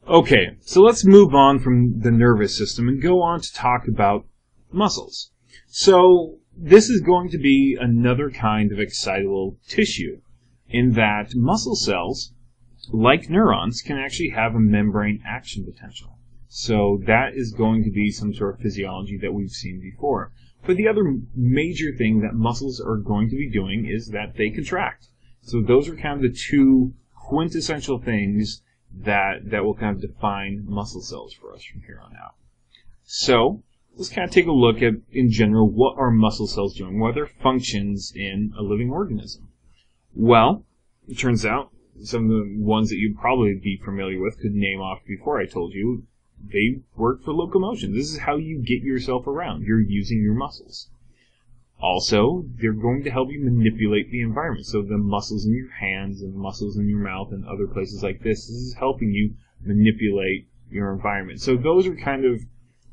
Okay, so let's move on from the nervous system and go on to talk about muscles. So this is going to be another kind of excitable tissue in that muscle cells, like neurons, can actually have a membrane action potential. So that is going to be some sort of physiology that we've seen before. But the other major thing that muscles are going to be doing is that they contract. So those are kind of the two quintessential things that will kind of define muscle cells for us from here on out. So let's kind of take a look at, in general, what are muscle cells doing? What are their functions in a living organism? Well, it turns out some of the ones that you'd probably be familiar with, could name off before I told you, they work for locomotion. This is how you get yourself around. You're using your muscles. Also, they're going to help you manipulate the environment. So the muscles in your hands and muscles in your mouth and other places like this is helping you manipulate your environment. So those are kind of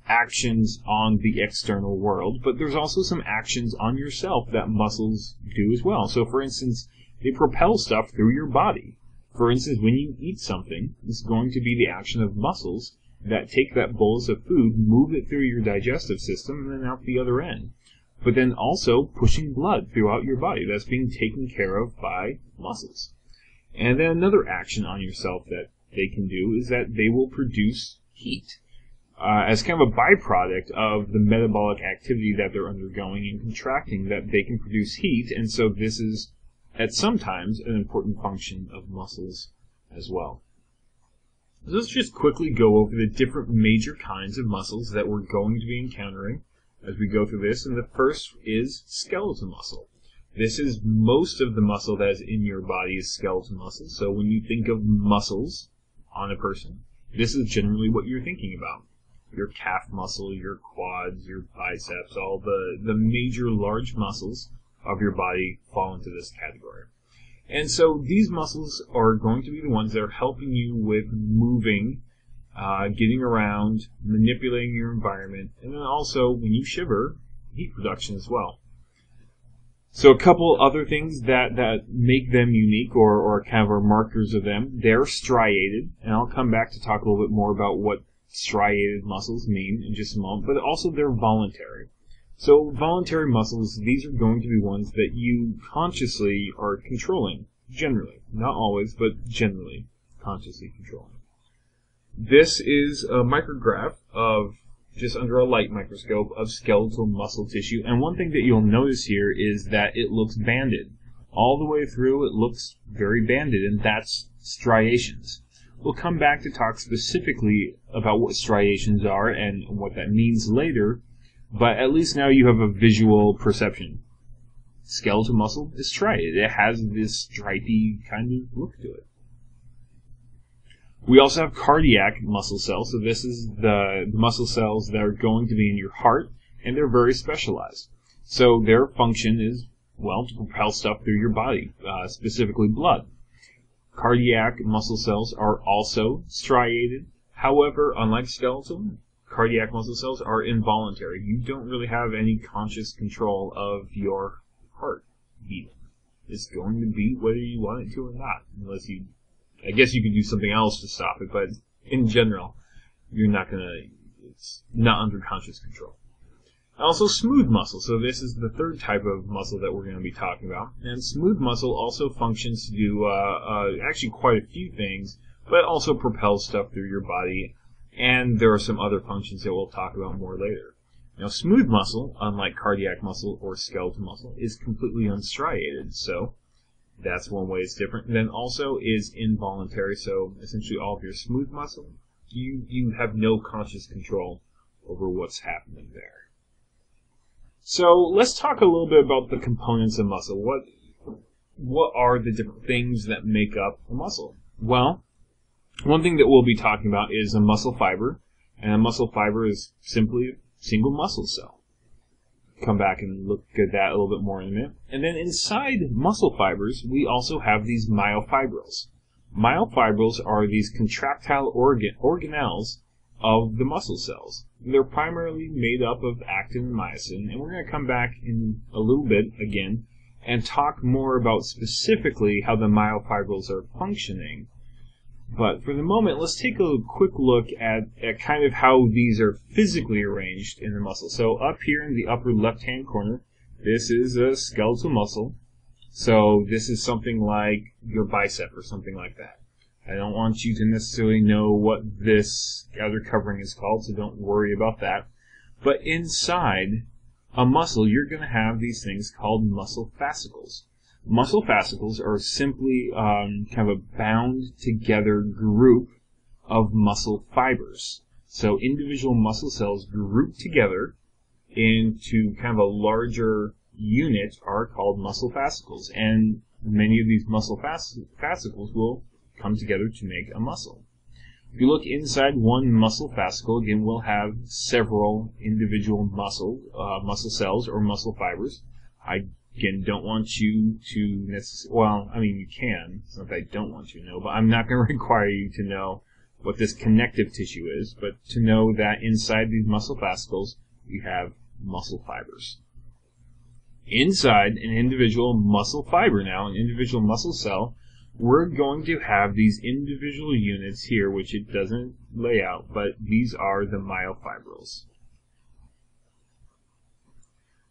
actions on the external world, but there's also some actions on yourself that muscles do as well. So for instance, they propel stuff through your body. For instance, when you eat something, it's going to be the action of muscles that take that bolus of food, move it through your digestive system, and then out the other end. But then also pushing blood throughout your body. That's being taken care of by muscles. And then another action on yourself that they can do is that they will produce heat as kind of a byproduct of the metabolic activity that they're undergoing and contracting, that they can produce heat. And so this is, at sometimes, an important function of muscles as well. So let's just quickly go over the different major kinds of muscles that we're going to be encountering as we go through this. And the first is skeletal muscle. This is most of the muscle that is in your body is skeletal muscle. So when you think of muscles on a person, this is generally what you're thinking about. Your calf muscle, your quads, your biceps, all the major large muscles of your body fall into this category. And so these muscles are going to be the ones that are helping you with moving, getting around, manipulating your environment, and then also, when you shiver, heat production as well. So a couple other things that make them unique or kind of are markers of them, they're striated, and I'll come back to talk a little bit more about what striated muscles mean in just a moment, but also they're voluntary. So voluntary muscles, these are going to be ones that you consciously are controlling, generally. Not always, but generally consciously controlling. This is a micrograph of, just under a light microscope, of skeletal muscle tissue. And one thing that you'll notice here is that it looks banded. All the way through, it looks very banded, and that's striations. We'll come back to talk specifically about what striations are and what that means later, but at least now you have a visual perception. Skeletal muscle is striated. It has this stripy kind of look to it. We also have cardiac muscle cells. So this is the muscle cells that are going to be in your heart, and they're very specialized. So their function is, well, to propel stuff through your body, specifically blood. Cardiac muscle cells are also striated. However, unlike skeletal, cardiac muscle cells are involuntary. You don't really have any conscious control of your heart beating. It's going to beat whether you want it to or not, unless you, I guess you could do something else to stop it, but in general, you're not gonna, it's not under conscious control. Also, smooth muscle. So this is the third type of muscle that we're going to be talking about. And smooth muscle also functions to do actually quite a few things, but also propels stuff through your body. And there are some other functions that we'll talk about more later. Now, smooth muscle, unlike cardiac muscle or skeletal muscle, is completely unstriated. So that's one way it's different. And then also is involuntary. So essentially all of your smooth muscle, you have no conscious control over what's happening there. So let's talk a little bit about the components of muscle. What are the different things that make up a muscle? Well, one thing that we'll be talking about is a muscle fiber, and a muscle fiber is simply a single muscle cell. Come back and look at that a little bit more in a minute. And then inside muscle fibers, we also have these myofibrils. Myofibrils are these contractile organelles of the muscle cells. They're primarily made up of actin and myosin, and we're going to come back in a little bit again and talk more about specifically how the myofibrils are functioning. But for the moment, let's take a quick look at kind of how these are physically arranged in the muscle. So up here in the upper left-hand corner, this is a skeletal muscle. So this is something like your bicep or something like that. I don't want you to necessarily know what this other covering is called, so don't worry about that. But inside a muscle, you're going to have these things called muscle fascicles. Muscle fascicles are simply kind of a bound together group of muscle fibers. So individual muscle cells grouped together into kind of a larger unit are called muscle fascicles. And many of these muscle fascicles will come together to make a muscle. If you look inside one muscle fascicle, again, we'll have several individual muscle cells or muscle fibers. I again don't want you to necessarily, well, I mean, you can. It's not that I don't want you to know, but I'm not going to require you to know what this connective tissue is, but to know that inside these muscle fascicles, you have muscle fibers. Inside an individual muscle fiber now, an individual muscle cell, we're going to have these individual units here, which it doesn't lay out, but these are the myofibrils.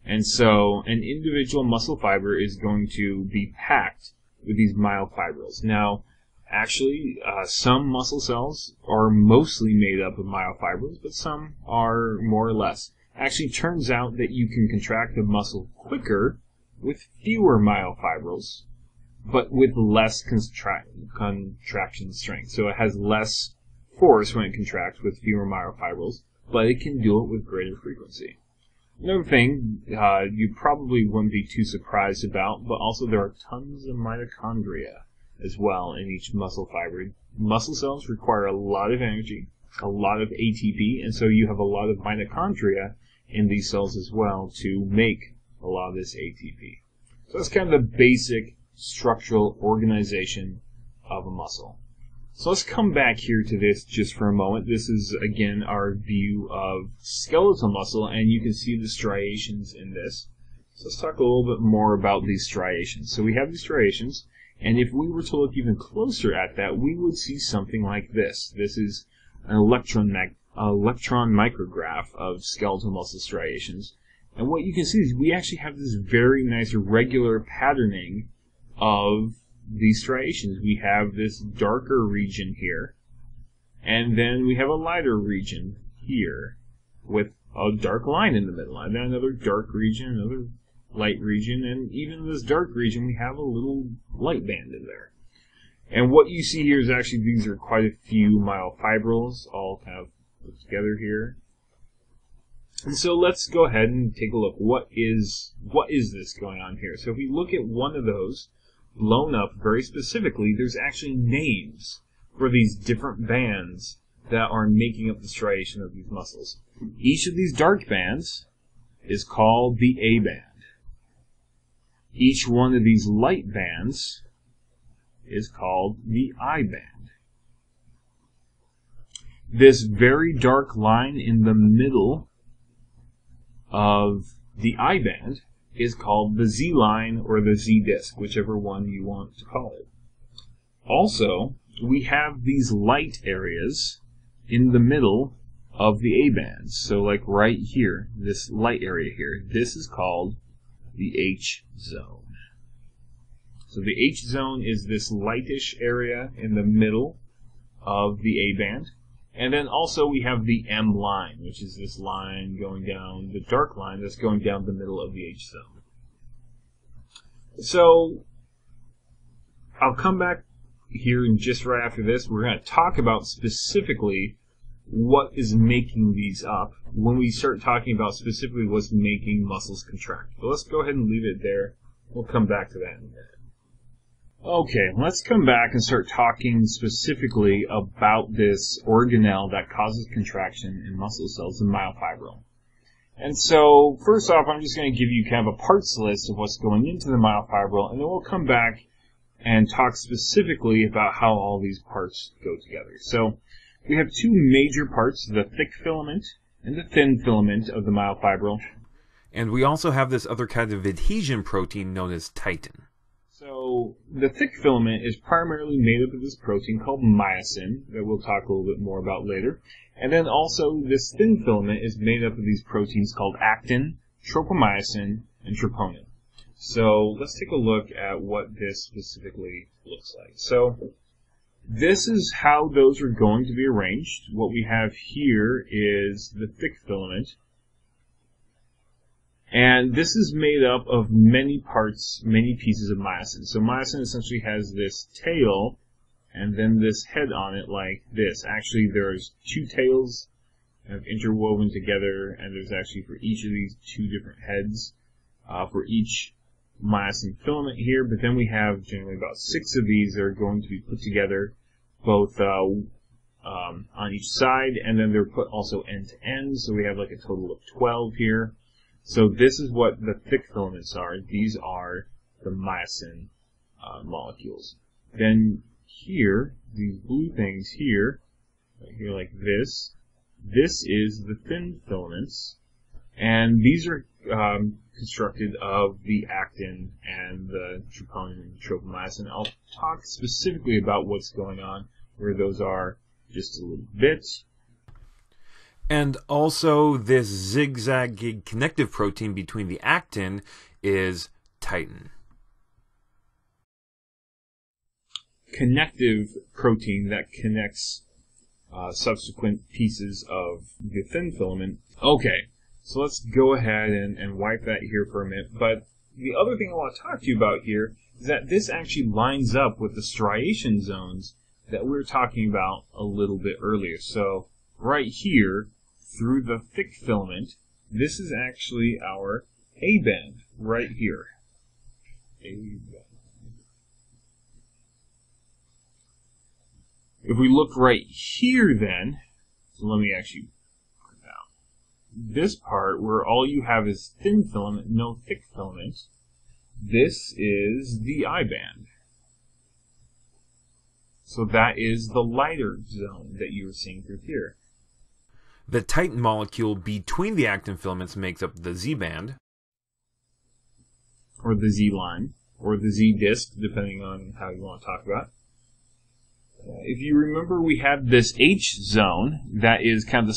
And so an individual muscle fiber is going to be packed with these myofibrils. Now, actually, some muscle cells are mostly made up of myofibrils, but some are more or less. Actually, turns out that you can contract a muscle quicker with fewer myofibrils, but with less contraction strength. So it has less force when it contracts with fewer myofibrils, but it can do it with greater frequency. Another thing you probably wouldn't be too surprised about, but also there are tons of mitochondria as well in each muscle fiber. Muscle cells require a lot of energy, a lot of ATP, and so you have a lot of mitochondria in these cells as well to make a lot of this ATP. So that's kind of the basic structural organization of a muscle. So let's come back here to this just for a moment. This is, again, our view of skeletal muscle, and you can see the striations in this. So let's talk a little bit more about these striations. So we have these striations, and if we were to look even closer at that, we would see something like this. This is an electron micrograph of skeletal muscle striations. And what you can see is we actually have this very nice regular patterning of these striations. We have this darker region here, and then we have a lighter region here with a dark line in the middle, and then another dark region, another light region, and even in this dark region we have a little light band in there. And what you see here is actually these are quite a few myofibrils all kind of put together here. And so let's go ahead and take a look. What is this going on here? So if we look at one of those blown up very specifically, there's actually names for these different bands that are making up the striation of these muscles. Each of these dark bands is called the A band. Each one of these light bands is called the I band. This very dark line in the middle of the I band is called the Z line or the Z disc, whichever one you want to call it. Also, we have these light areas in the middle of the A bands. So like right here, this light area here, this is called the H zone. So the H zone is this lightish area in the middle of the A band. And then also we have the M line, which is this line going down, the dark line that's going down the middle of the H zone. So I'll come back here and just right after this, we're going to talk about specifically what is making these up when we start talking about specifically what's making muscles contract. But let's go ahead and leave it there. We'll come back to that in a minute. Okay, let's come back and start talking specifically about this organelle that causes contraction in muscle cells, the myofibril. And so, first off, I'm just going to give you kind of a parts list of what's going into the myofibril, and then we'll come back and talk specifically about how all these parts go together. So, we have two major parts, the thick filament and the thin filament of the myofibril. And we also have this other kind of adhesion protein known as titin. So the thick filament is primarily made up of this protein called myosin that we'll talk a little bit more about later. And then also this thin filament is made up of these proteins called actin, tropomyosin, and troponin. So let's take a look at what this specifically looks like. So this is how those are going to be arranged. What we have here is the thick filament. And this is made up of many parts, many pieces of myosin. So myosin essentially has this tail and then this head on it like this. Actually, there's two tails kind of interwoven together, and there's actually for each of these two different heads for each myosin filament here. But then we have generally about 6 of these that are going to be put together both on each side, and then they're put also end to end. So we have like a total of 12 here. So this is what the thick filaments are. These are the myosin molecules. Then here, these blue things here, right here like this is the thin filaments. And these are constructed of the actin and the troponin and tropomyosin. I'll talk specifically about what's going on where those are just a little bit. And also, this zigzag connective protein between the actin is titin. Connective protein that connects subsequent pieces of the thin filament. Okay, so let's go ahead and wipe that here for a minute. But the other thing I want to talk to you about here is that this actually lines up with the striation zones that we were talking about a little bit earlier. So right here, through the thick filament, this is actually our A band right here. A band. If we look right here then, so let me actually put it out. This part where all you have is thin filament, no thick filament, this is the I band. So that is the lighter zone that you were seeing through here. The titin molecule between the actin filaments makes up the Z band. Or the Z line, or the Z disc, depending on how you want to talk about it. If you remember, we have this H zone that is kind of the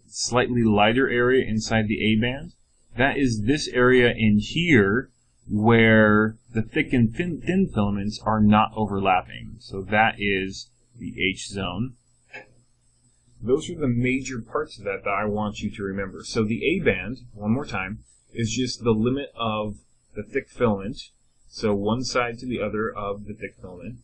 slightly lighter area inside the A band. That is this area in here where the thick and thin filaments are not overlapping. So that is the H zone. Those are the major parts of that I want you to remember. So the A band, one more time, is just the limit of the thick filament. So one side to the other of the thick filament.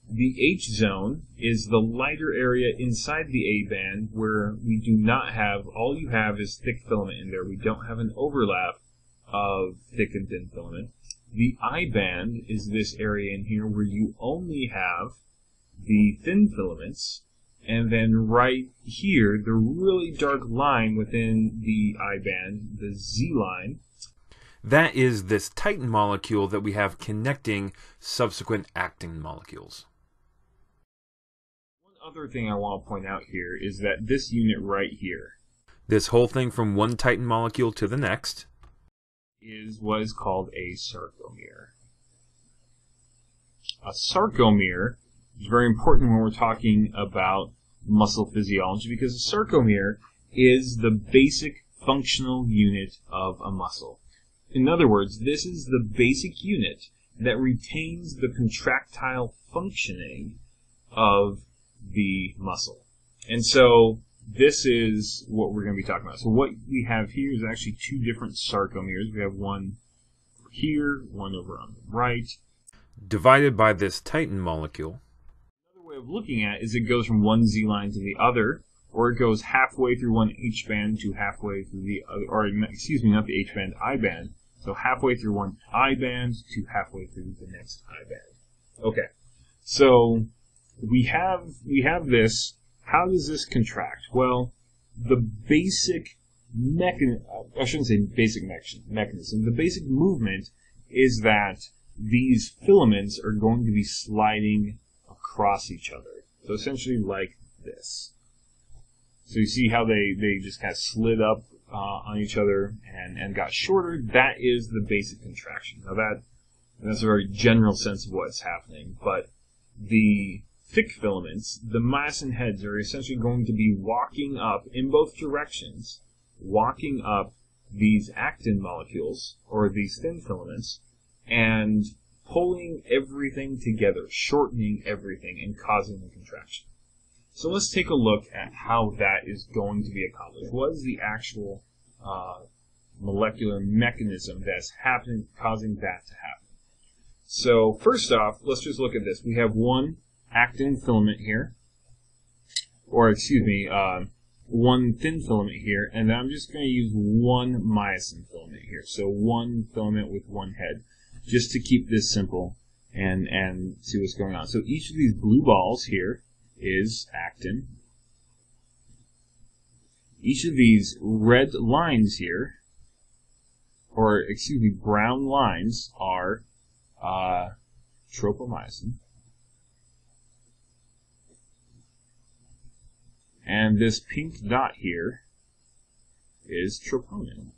The H zone is the lighter area inside the A band where we do not have, all you have is thick filament in there. We don't have an overlap of thick and thin filament. The I band is this area in here where you only have the thin filaments. And then right here, the really dark line within the I band, the Z line. That is this titin molecule that we have connecting subsequent actin molecules. One other thing I want to point out here is that this unit right here, this whole thing from one titin molecule to the next, is what is called a sarcomere. A sarcomere is very important when we're talking about muscle physiology because a sarcomere is the basic functional unit of a muscle. In other words, this is the basic unit that retains the contractile functioning of the muscle. And so this is what we're going to be talking about. So what we have here is actually 2 different sarcomeres. We have one over here, one over on the right. Divided by this titin molecule. Another way of looking at it is it goes from one Z line to the other, or it goes halfway through one H band to halfway through the other, or excuse me, not the H band, I band. So halfway through one I band to halfway through the next I band. Okay, so we have this. How does this contract? Well, the basic mechanism, I shouldn't say basic mechanism, the basic movement is that these filaments are going to be sliding across each other. So essentially like this. So you see how they just kind of slid up on each other and got shorter. That is the basic contraction. Now that That's a very general sense of what's happening. But the thick filaments, the myosin heads, are essentially going to be walking up in both directions, walking up these actin molecules, or these thin filaments, and pulling everything together, shortening everything, and causing the contraction. So let's take a look at how that is going to be accomplished. What is the actual molecular mechanism that's happening, causing that to happen? So first off, let's just look at this. We have one actin filament here, or excuse me, one thin filament here, and then I'm just going to use one myosin filament here. So one filament with one head, just to keep this simple and see what's going on. So each of these blue balls here is actin. Each of these red lines here, or excuse me, brown lines, are tropomyosin. And this pink dot here is troponin.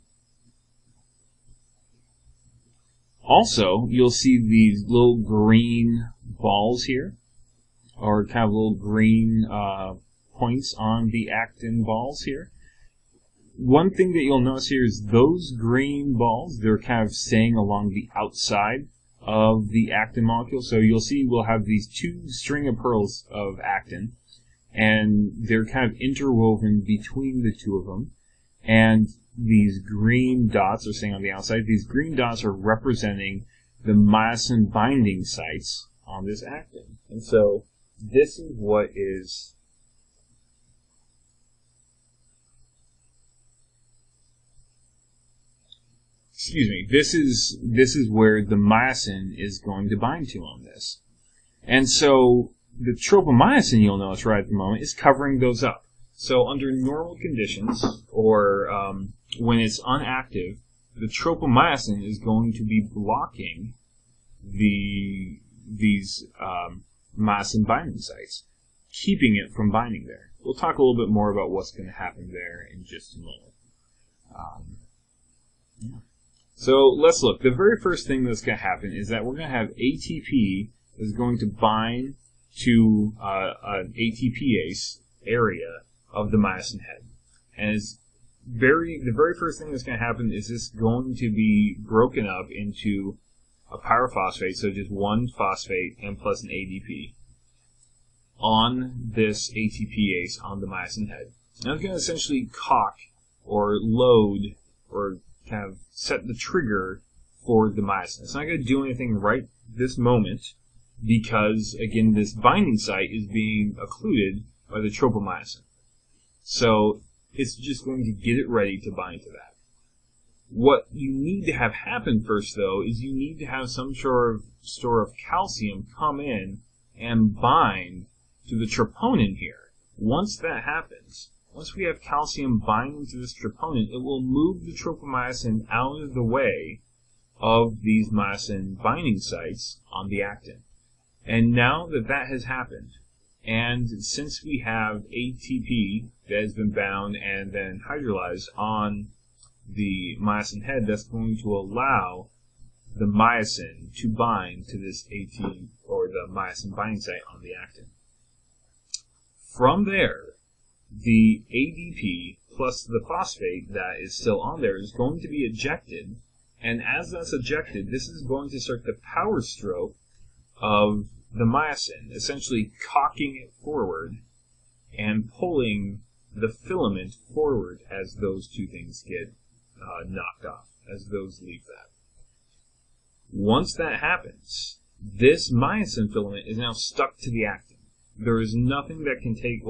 Also, you'll see these little green balls here, or kind of little green points on the actin balls here. One thing that you'll notice here is those green balls, they're kind of staying along the outside of the actin molecule. So you'll see we'll have these two string of pearls of actin, and they're kind of interwoven between the two of them. And these green dots are staying on the outside. These green dots are representing the myosin binding sites on this actin. And so this is what is this is where the myosin is going to bind to on this. And so the tropomyosin, you'll notice right at the moment, is covering those up. So under normal conditions, or when it's unactive, the tropomyosin is going to be blocking these myosin binding sites, keeping it from binding there. We'll talk a little bit more about what's going to happen there in just a moment. So let's look. The very first thing that's going to happen is that we're going to have ATP is going to bind to an ATPase area of the myosin head. And the very first thing that's going to happen is this going to be broken up into a pyrophosphate, so just one phosphate and plus an ADP on this ATPase on the myosin head. Now it's going to essentially cock or load or kind of set the trigger for the myosin. It's not going to do anything right this moment because, again, this binding site is being occluded by the tropomyosin. So it's just going to get it ready to bind to that. What you need to have happen first, though, is you need to have some sort of store of calcium come in and bind to the troponin here. Once that happens, once we have calcium binding to this troponin, it will move the tropomyosin out of the way of these myosin binding sites on the actin. And now that that has happened, and since we have ATP that has been bound and then hydrolyzed on the myosin head, that's going to allow the myosin to bind to this AT, or the myosin binding site on the actin. From there, the ADP plus the phosphate that is still on there is going to be ejected, and as that's ejected, this is going to start the power stroke of the myosin, essentially cocking it forward and pulling the filament forward as those two things get knocked off, as those leave that. Once that happens, this myosin filament is now stuck to the actin. There is nothing that can take,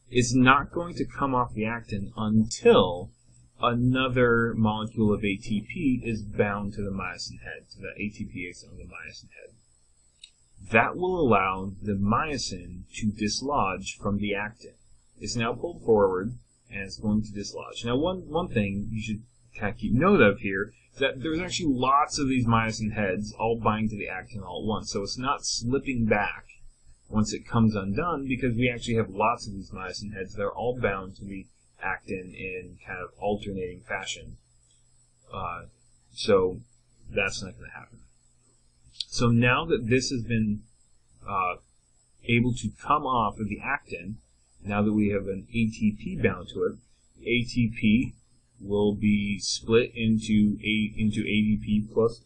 it's not going to come off the actin until another molecule of ATP is bound to the myosin head, to the ATPase on the myosin head. That will allow the myosin to dislodge from the actin. It's now pulled forward, and it's going to dislodge. Now, one thing you should kind of keep note of here is that there's actually lots of these myosin heads all binding to the actin all at once, so it's not slipping back once it comes undone, because we actually have lots of these myosin heads that are all bound to the actin in kind of alternating fashion. So that's not going to happen. So now that this has been able to come off of the actin, now that we have an ATP bound to it, ATP will be split into ADP plus,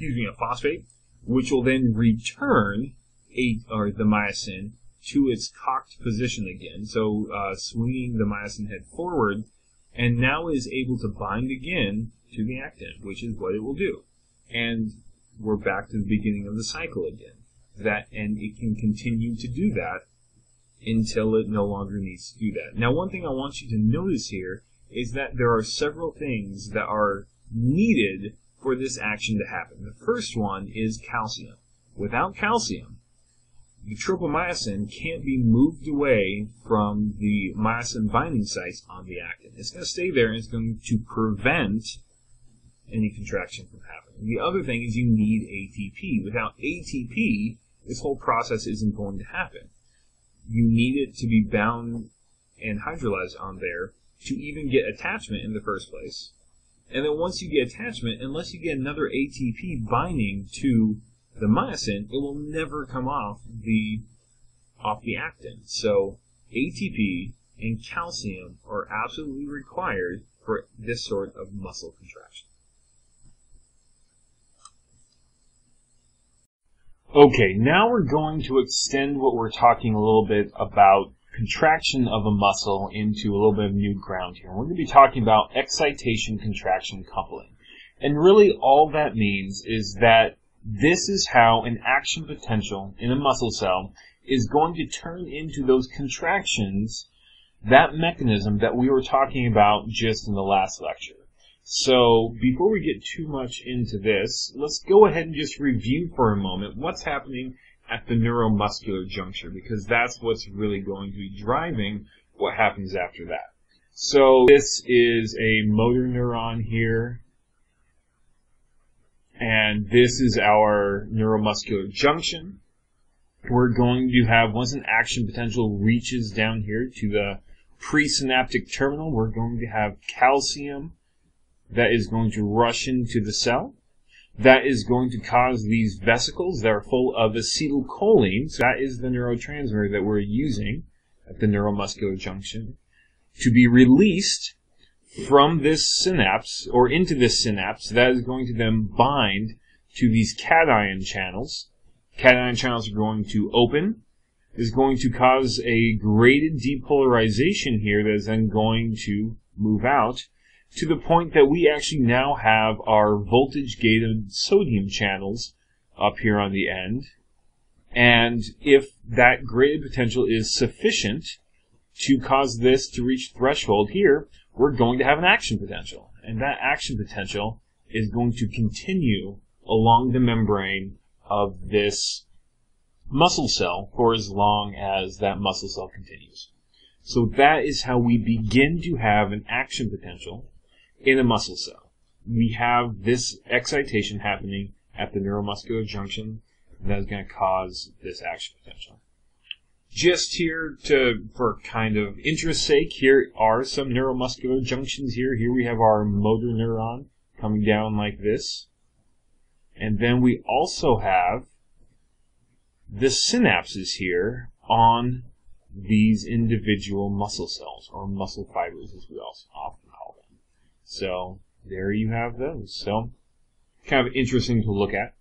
a phosphate, which will then return the myosin to its cocked position again. So swinging the myosin head forward, and now is able to bind again to the actin, which is what it will do. And we're back to the beginning of the cycle again. And it can continue to do that until it no longer needs to do that. Now, one thing I want you to notice here is that there are several things that are needed for this action to happen. The first one is calcium. Without calcium, the tropomyosin can't be moved away from the myosin binding sites on the actin. It's going to stay there, and it's going to prevent any contraction from happening. The other thing is you need ATP. Without ATP, this whole process isn't going to happen. You need it to be bound and hydrolyzed on there to even get attachment in the first place. And then once you get attachment, unless you get another ATP binding to the myosin, it will never come off the actin. So ATP and calcium are absolutely required for this sort of muscle contraction. Okay, now we're going to extend what we're talking a little bit about contraction of a muscle into a little bit of new ground here. We're going to be talking about excitation-contraction coupling. And really all that means is that this is how an action potential in a muscle cell is going to turn into those contractions, that mechanism that we were talking about just in the last lecture. So before we get too much into this, let's go ahead and just review for a moment what's happening at the neuromuscular juncture, because that's what's really going to be driving what happens after that. So this is a motor neuron here, and this is our neuromuscular junction. We're going to have, once an action potential reaches down here to the presynaptic terminal, we're going to have calcium that is going to rush into the cell. That is going to cause these vesicles that are full of acetylcholine, so that is the neurotransmitter that we're using at the neuromuscular junction, to be released from this synapse, or into this synapse. That is going to then bind to these cation channels. Cation channels are going to open, is going to cause a graded depolarization here that is then going to move out, to the point that we actually now have our voltage-gated sodium channels up here on the end. And if that graded potential is sufficient to cause this to reach threshold here, we're going to have an action potential. And that action potential is going to continue along the membrane of this muscle cell for as long as that muscle cell continues. So that is how we begin to have an action potential in a muscle cell. We have this excitation happening at the neuromuscular junction that is going to cause this action potential. Just here for kind of interest's sake, here are some neuromuscular junctions here. Here we have our motor neuron coming down like this. And then we also have the synapses here on these individual muscle cells, or muscle fibers as we also often call them. So there you have those. So kind of interesting to look at.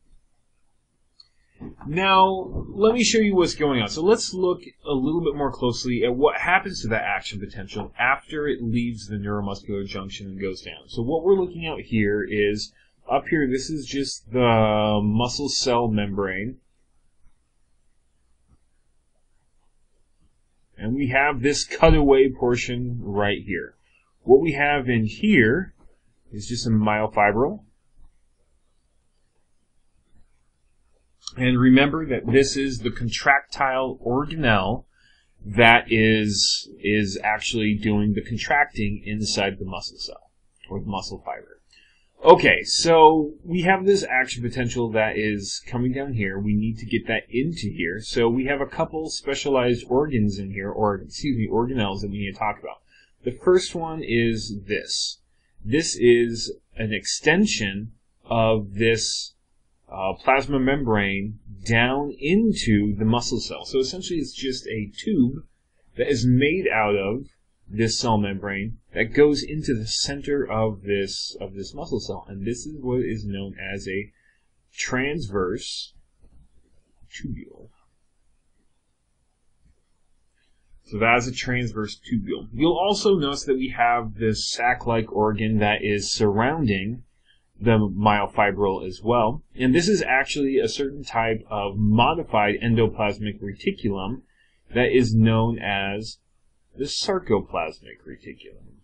Now, let me show you what's going on. So let's look a little bit more closely at what happens to that action potential after it leaves the neuromuscular junction and goes down. So what we're looking at here is, up here, this is just the muscle cell membrane. And we have this cutaway portion right here. What we have in here is just a myofibril. And remember that this is the contractile organelle that is actually doing the contracting inside the muscle cell, or the muscle fiber. Okay, so we have this action potential that is coming down here. We need to get that into here. So we have a couple specialized organs in here, organelles that we need to talk about. The first one is this. This is an extension of this plasma membrane down into the muscle cell. So essentially it's just a tube that is made out of this cell membrane that goes into the center of this muscle cell. And this is what is known as a transverse tubule. So that is a transverse tubule. You'll also notice that we have this sac-like organ that is surrounding the myofibril as well. And this is actually a certain type of modified endoplasmic reticulum that is known as the sarcoplasmic reticulum.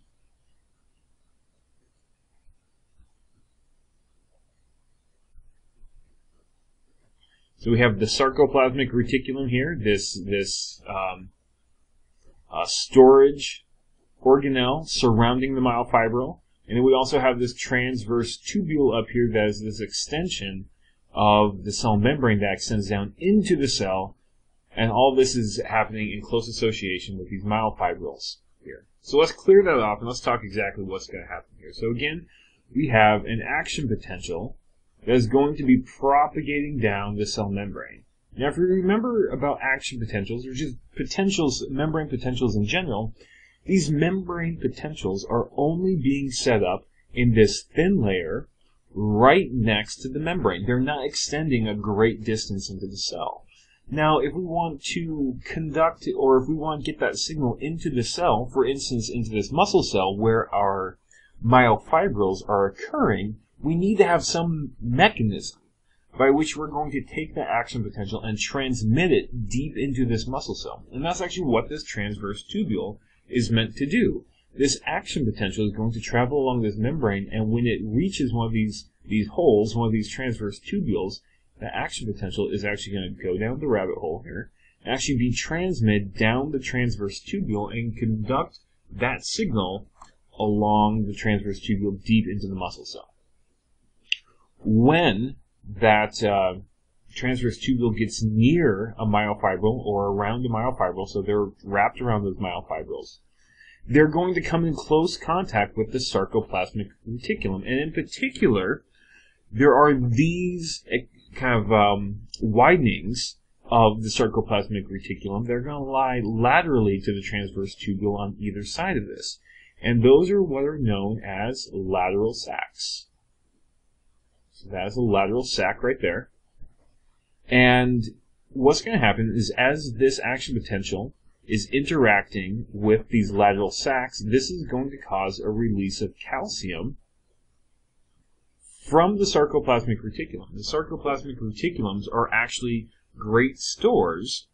So we have the sarcoplasmic reticulum here, this storage organelle surrounding the myofibril. And then we also have this transverse tubule up here that is this extension of the cell membrane that extends down into the cell. And all this is happening in close association with these myofibrils here. So let's clear that off and let's talk exactly what's going to happen here. So again, we have an action potential that is going to be propagating down the cell membrane. Now, if you remember about action potentials, or just potentials, membrane potentials in general, these membrane potentials are only being set up in this thin layer right next to the membrane. They're not extending a great distance into the cell. Now, if we want to conduct, or if we want to get that signal into the cell, for instance, into this muscle cell where our myofibrils are occurring, we need to have some mechanism by which we're going to take that action potential and transmit it deep into this muscle cell. And that's actually what this transverse tubule is meant to do. This action potential is going to travel along this membrane, and when it reaches one of these holes, one of these transverse tubules, the action potential is actually going to go down the rabbit hole here, and actually be transmitted down the transverse tubule and conduct that signal along the transverse tubule deep into the muscle cell. When that transverse tubule gets near a myofibril or around a myofibril, so they're wrapped around those myofibrils, they're going to come in close contact with the sarcoplasmic reticulum. And in particular, there are these kind of widenings of the sarcoplasmic reticulum. They're going to lie laterally to the transverse tubule on either side of this. And those are what are known as lateral sacs. So that's a lateral sac right there. And what's going to happen is as this action potential is interacting with these lateral sacs, this is going to cause a release of calcium from the sarcoplasmic reticulum. The sarcoplasmic reticulums are actually great stores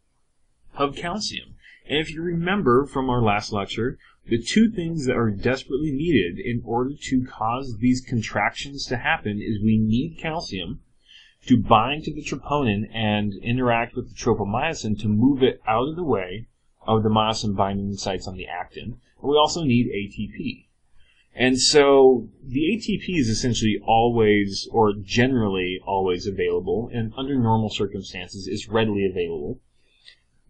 of calcium. And if you remember from our last lecture, the two things that are desperately needed in order to cause these contractions to happen is we need calcium to bind to the troponin and interact with the tropomyosin to move it out of the way of the myosin binding sites on the actin. And we also need ATP. And so the ATP is essentially always, or generally always available, and under normal circumstances is readily available.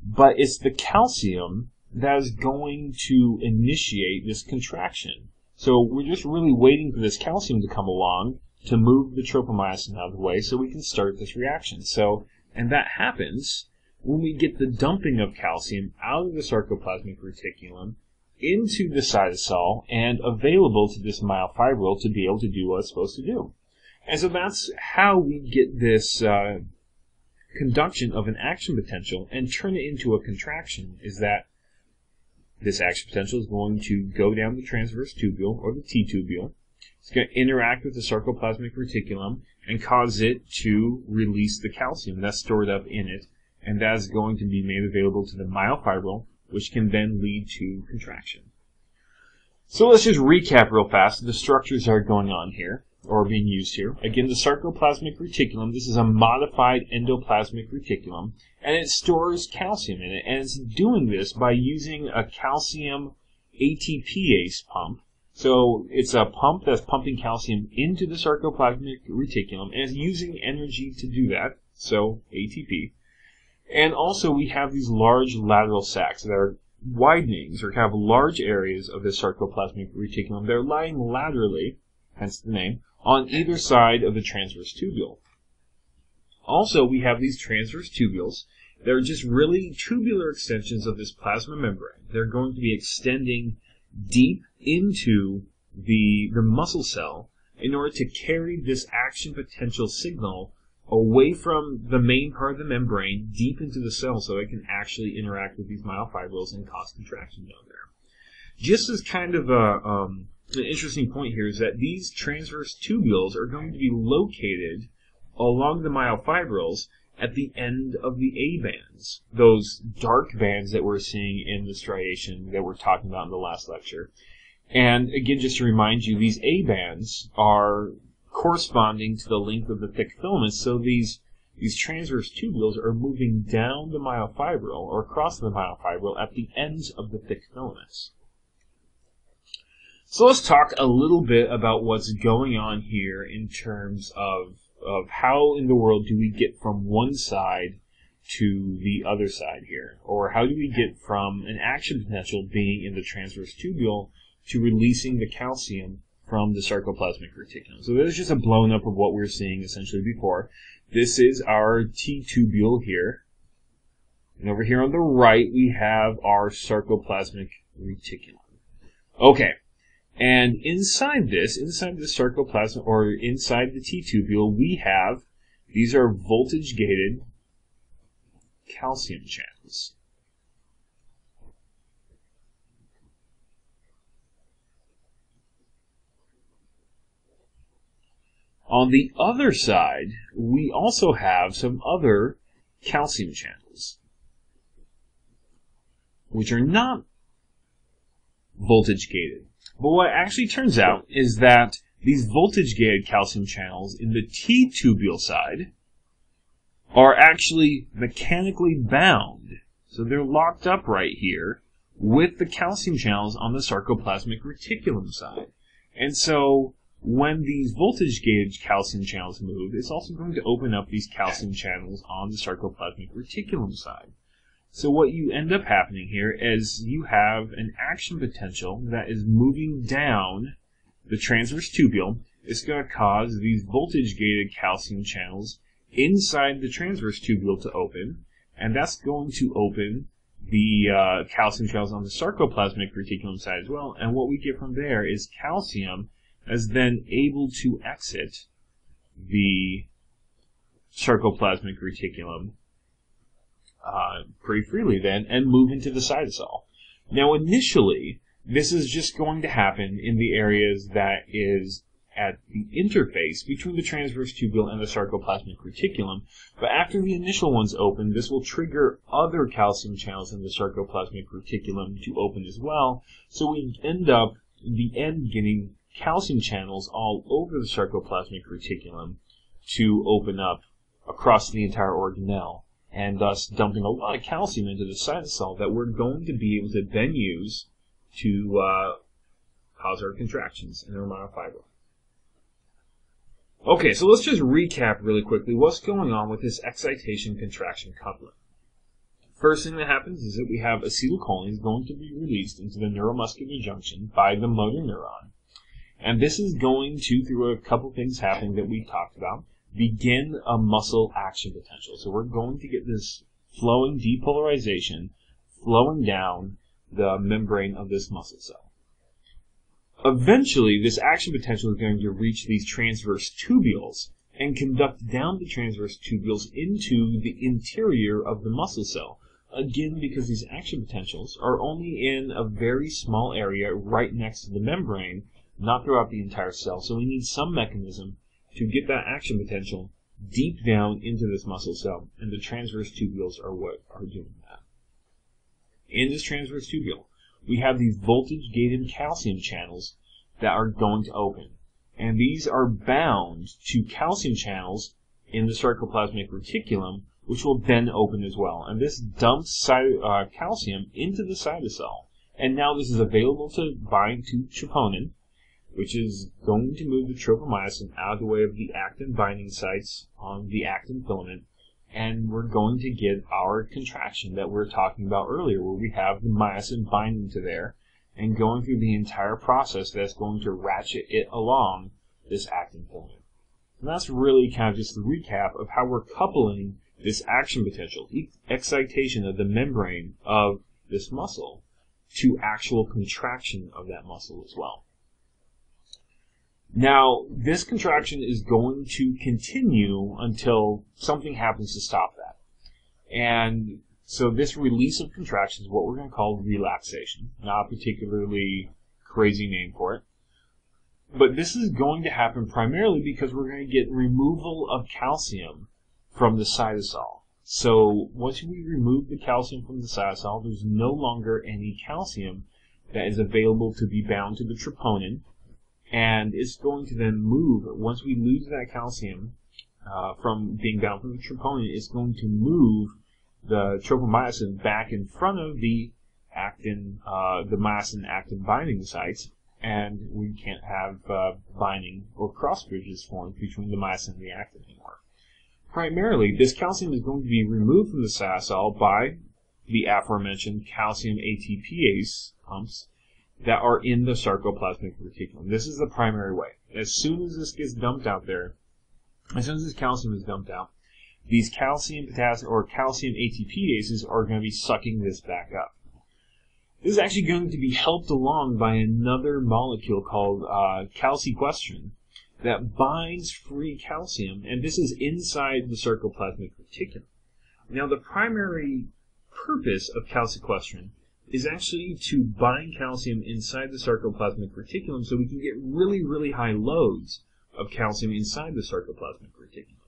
But it's the calcium that is going to initiate this contraction. So we're just really waiting for this calcium to come along to move the tropomyosin out of the way so we can start this reaction. So, and that happens when we get the dumping of calcium out of the sarcoplasmic reticulum into the cytosol and available to this myofibril to be able to do what it's supposed to do. And so that's how we get this conduction of an action potential and turn it into a contraction, is that this action potential is going to go down the transverse tubule, or the T-tubule. It's going to interact with the sarcoplasmic reticulum and cause it to release the calcium that's stored up in it, and that is going to be made available to the myofibril, which can then lead to contraction. So let's just recap real fast the structures that are going on here, or being used here. Again, the sarcoplasmic reticulum, this is a modified endoplasmic reticulum, and it stores calcium in it, and it's doing this by using a calcium ATPase pump. So it's a pump that's pumping calcium into the sarcoplasmic reticulum, and it's using energy to do that, so ATP. And also we have these large lateral sacs that are widenings, or kind of large areas of the sarcoplasmic reticulum. They're lying laterally, hence the name, on either side of the transverse tubule. Also, we have these transverse tubules. They're just really tubular extensions of this plasma membrane. They're going to be extending deep into the muscle cell in order to carry this action potential signal away from the main part of the membrane deep into the cell so it can actually interact with these myofibrils and cause contraction down there. Just as kind of an interesting point here is that these transverse tubules are going to be located along the myofibrils at the end of the A bands, those dark bands that we're seeing in the striation that we're talking about in the last lecture. And again, just to remind you, these A bands are corresponding to the length of the thick filaments, so these transverse tubules are moving down the myofibril or across the myofibril at the ends of the thick filaments. So let's talk a little bit about what's going on here in terms of how in the world do we get from one side to the other side here, or how do we get from an action potential being in the transverse tubule to releasing the calcium from the sarcoplasmic reticulum. So there's just a blown up of what we were seeing essentially before. This is our T-tubule here. And over here on the right, we have our sarcoplasmic reticulum. Okay. And inside the sarcoplasm, or inside the T-tubule, we have, these are voltage-gated calcium channels. On the other side, we also have some other calcium channels, which are not voltage-gated. But what actually turns out is that these voltage-gated calcium channels in the T-tubule side are actually mechanically bound. So they're locked up right here with the calcium channels on the sarcoplasmic reticulum side. And so when these voltage-gated calcium channels move, it's also going to open up these calcium channels on the sarcoplasmic reticulum side. So what you end up happening here is you have an action potential that is moving down the transverse tubule. It's going to cause these voltage-gated calcium channels inside the transverse tubule to open, and that's going to open the calcium channels on the sarcoplasmic reticulum side as well. And what we get from there is calcium is then able to exit the sarcoplasmic reticulum pretty freely then and move into the cytosol. Now initially, this is just going to happen in the areas that is at the interface between the transverse tubule and the sarcoplasmic reticulum, but after the initial ones open, this will trigger other calcium channels in the sarcoplasmic reticulum to open as well, so we end up in the end getting calcium channels all over the sarcoplasmic reticulum to open up across the entire organelle, and thus dumping a lot of calcium into the cytosol that we're going to be able to then use to cause our contractions in our myofibril. Okay, so let's just recap really quickly what's going on with this excitation-contraction couplet. First thing that happens is that we have acetylcholine going to be released into the neuromuscular junction by the motor neuron. And this is going to, through a couple things happening that we talked about, begin a muscle action potential. So we're going to get this flowing depolarization flowing down the membrane of this muscle cell. Eventually, this action potential is going to reach these transverse tubules and conduct down the transverse tubules into the interior of the muscle cell. Again, because these action potentials are only in a very small area right next to the membrane, not throughout the entire cell. So we need some mechanism to get that action potential deep down into this muscle cell, and the transverse tubules are what are doing that. In this transverse tubule, we have these voltage-gated calcium channels that are going to open, and these are bound to calcium channels in the sarcoplasmic reticulum, which will then open as well. And this dumps calcium into the cytosol, and now this is available to bind to troponin, which is going to move the tropomyosin out of the way of the actin binding sites on the actin filament, and we're going to get our contraction that we were talking about earlier, where we have the myosin binding to there and going through the entire process that's going to ratchet it along this actin filament. And that's really kind of just the recap of how we're coupling this action potential, excitation of the membrane of this muscle, to actual contraction of that muscle as well. Now, this contraction is going to continue until something happens to stop that. And so this release of contraction is what we're going to call relaxation. Not a particularly crazy name for it. But this is going to happen primarily because we're going to get removal of calcium from the cytosol. So once we remove the calcium from the cytosol, there's no longer any calcium that is available to be bound to the troponin. And it's going to then move. Once we lose that calcium from being bound to the troponin, it's going to move the tropomyosin back in front of the actin, the myosin-actin binding sites, and we can't have binding or cross bridges formed between the myosin and the actin anymore. Primarily, this calcium is going to be removed from the cytosol by the aforementioned calcium ATPase pumps that are in the sarcoplasmic reticulum. This is the primary way. As soon as this gets dumped out there, as soon as this calcium is dumped out, these calcium potassium or calcium ATPases are going to be sucking this back up. This is actually going to be helped along by another molecule called calsequestrin that binds free calcium, and this is inside the sarcoplasmic reticulum. Now, the primary purpose of calsequestrin is actually to bind calcium inside the sarcoplasmic reticulum so we can get really, really high loads of calcium inside the sarcoplasmic reticulum.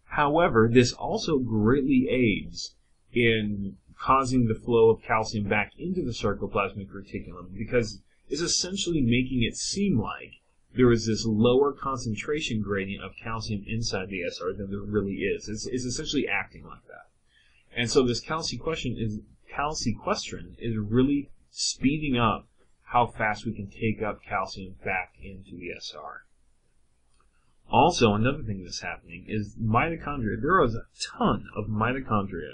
However, this also greatly aids in causing the flow of calcium back into the sarcoplasmic reticulum because it's essentially making it seem like there is this lower concentration gradient of calcium inside the SR than there really is. It's essentially acting like that. And so this calsequestrin is really speeding up how fast we can take up calcium back into the SR. Also, another thing that's happening is mitochondria. There is a ton of mitochondria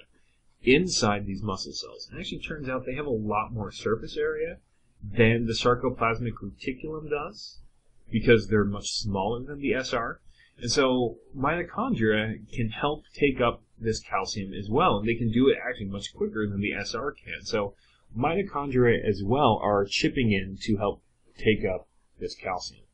inside these muscle cells. It actually turns out they have a lot more surface area than the sarcoplasmic reticulum does because they're much smaller than the SR. And so mitochondria can help take up this calcium as well, and they can do it actually much quicker than the SR can. So mitochondria as well are chipping in to help take up this calcium.